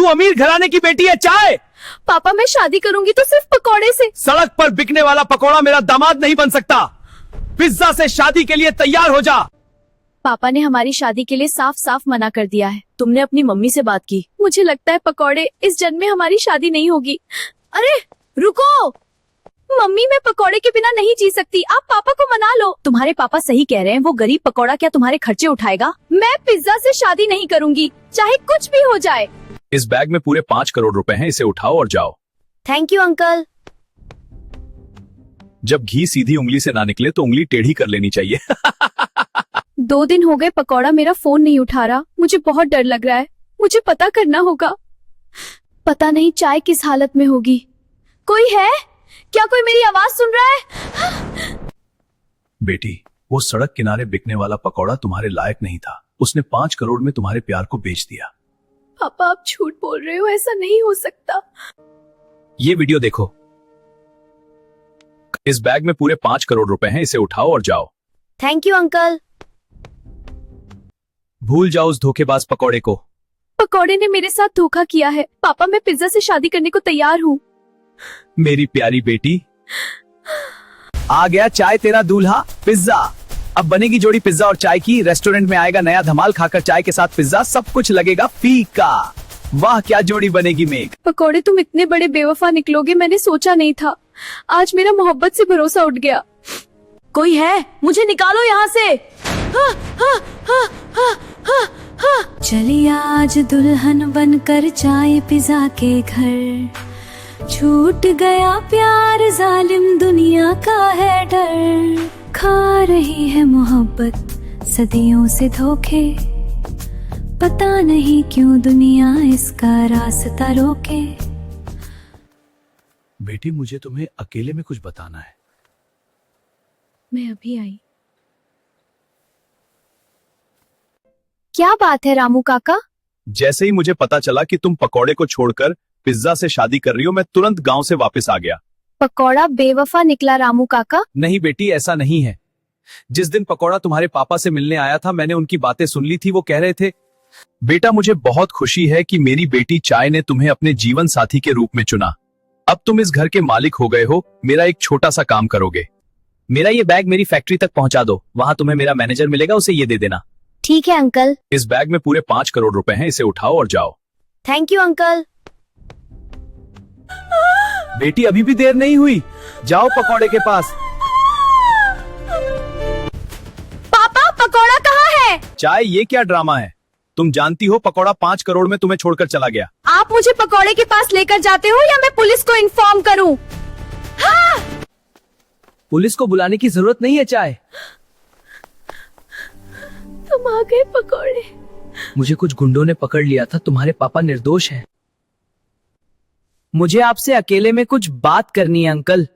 तू अमीर घराने की बेटी है चाय। पापा मैं शादी करूंगी तो सिर्फ पकौड़े से। सड़क पर बिकने वाला पकौड़ा मेरा दामाद नहीं बन सकता। पिज्जा से शादी के लिए तैयार हो जा। पापा ने हमारी शादी के लिए साफ साफ मना कर दिया है। तुमने अपनी मम्मी से बात की? मुझे लगता है पकौड़े, इस जन्म में हमारी शादी नहीं होगी। अरे रुको मम्मी, मैं पकौड़े के बिना नहीं जी सकती। आप पापा को मना लो। तुम्हारे पापा सही कह रहे हैं, वो गरीब पकौड़ा क्या तुम्हारे खर्चे उठाएगा? मैं पिज्जा से शादी नहीं करूंगी, चाहे कुछ भी हो जाए। इस बैग में पूरे 5 करोड़ रुपए हैं, इसे उठाओ और जाओ। Thank you uncle. जब घी सीधी उंगली से ना निकले तो उंगली टेढ़ी कर लेनी चाहिए। 2 दिन हो गए पकौड़ा मेरा फोन नहीं उठा रहा। मुझे बहुत डर लग रहा है। मुझे पता करना होगा। पता नहीं चाय किस हालत में होगी। कोई है क्या? कोई मेरी आवाज सुन रहा है? बेटी, वो सड़क किनारे बिकने वाला पकौड़ा तुम्हारे लायक नहीं था। उसने 5 करोड़ में तुम्हारे प्यार को बेच दिया। पापा आप झूठ बोल रहे हो, ऐसा नहीं हो सकता। ये वीडियो देखो। इस बैग में पूरे 5 करोड़ रुपए हैं, इसे उठाओ और जाओ। Thank you uncle. भूल जाओ उस धोखेबाज पकौड़े को। पकौड़े ने मेरे साथ धोखा किया है। पापा मैं पिज्जा से शादी करने को तैयार हूँ। मेरी प्यारी बेटी, आ गया चाय तेरा दूल्हा पिज्जा। अब बनेगी जोड़ी पिज्जा और चाय की। रेस्टोरेंट में आएगा नया धमाल, खाकर चाय के साथ पिज्जा, सब कुछ लगेगा फीका। वाह क्या जोड़ी बनेगी मेघ। पकौड़े तुम इतने बड़े बेवफा निकलोगे, मैंने सोचा नहीं था। आज मेरा मोहब्बत से भरोसा उठ गया। कोई है? मुझे निकालो यहाँ से। चली आज दुल्हन बनकर चाय पिज्जा के घर। छूट गया प्यार, जालिम दुनिया का है डर। खा रही है मोहब्बत सदियों से धोखे। पता नहीं क्यों दुनिया इसका रास्ता रोके। बेटी मुझे तुम्हें अकेले में कुछ बताना है। मैं अभी आई। क्या बात है रामू काका? जैसे ही मुझे पता चला कि तुम पकौड़े को छोड़कर पिज्जा से शादी कर रही हो, मैं तुरंत गांव से वापस आ गया। पकौड़ा बेवफा निकला रामू काका? नहीं बेटी, ऐसा नहीं है। जिस दिन पकौड़ा तुम्हारे पापा से मिलने आया था, मैंने उनकी बातें सुन ली थी। वो कह रहे थे, बेटा मुझे बहुत खुशी है कि मेरी बेटी चाय ने तुम्हें अपने जीवन साथी के रूप में चुना। अब तुम इस घर के मालिक हो गए हो। मेरा एक छोटा सा काम करोगे? मेरा ये बैग मेरी फैक्ट्री तक पहुंचा दो, वहां तुम्हें मेरा मैनेजर मिलेगा, उसे ये दे देना। ठीक है अंकल। इस बैग में पूरे 5 करोड़ रुपए हैं, इसे उठाओ और जाओ। Thank you uncle. बेटी अभी भी देर नहीं हुई, जाओ पकौड़े के पास। पापा पकौड़ा कहाँ है? चाय, ये क्या ड्रामा है? तुम जानती हो पकौड़ा 5 करोड़ में तुम्हें छोड़कर चला गया। आप मुझे पकौड़े के पास लेकर जाते हो या मैं पुलिस को इन्फॉर्म करूं? हाँ! पुलिस को बुलाने की जरूरत नहीं है चाय। तुम आ गए पकौड़े। मुझे कुछ गुंडों ने पकड़ लिया था। तुम्हारे पापा निर्दोष हैं। मुझे आपसे अकेले में कुछ बात करनी है अंकल।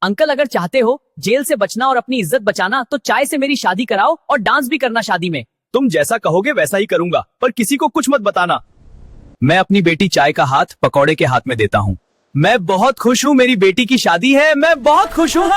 अंकल अगर चाहते हो जेल से बचना और अपनी इज्जत बचाना तो चाय से मेरी शादी कराओ और डांस भी करना शादी में। तुम जैसा कहोगे वैसा ही करूंगा, पर किसी को कुछ मत बताना। मैं अपनी बेटी चाय का हाथ पकौड़े के हाथ में देता हूँ। मैं बहुत खुश हूँ, मेरी बेटी की शादी है। मैं बहुत खुश हूँ।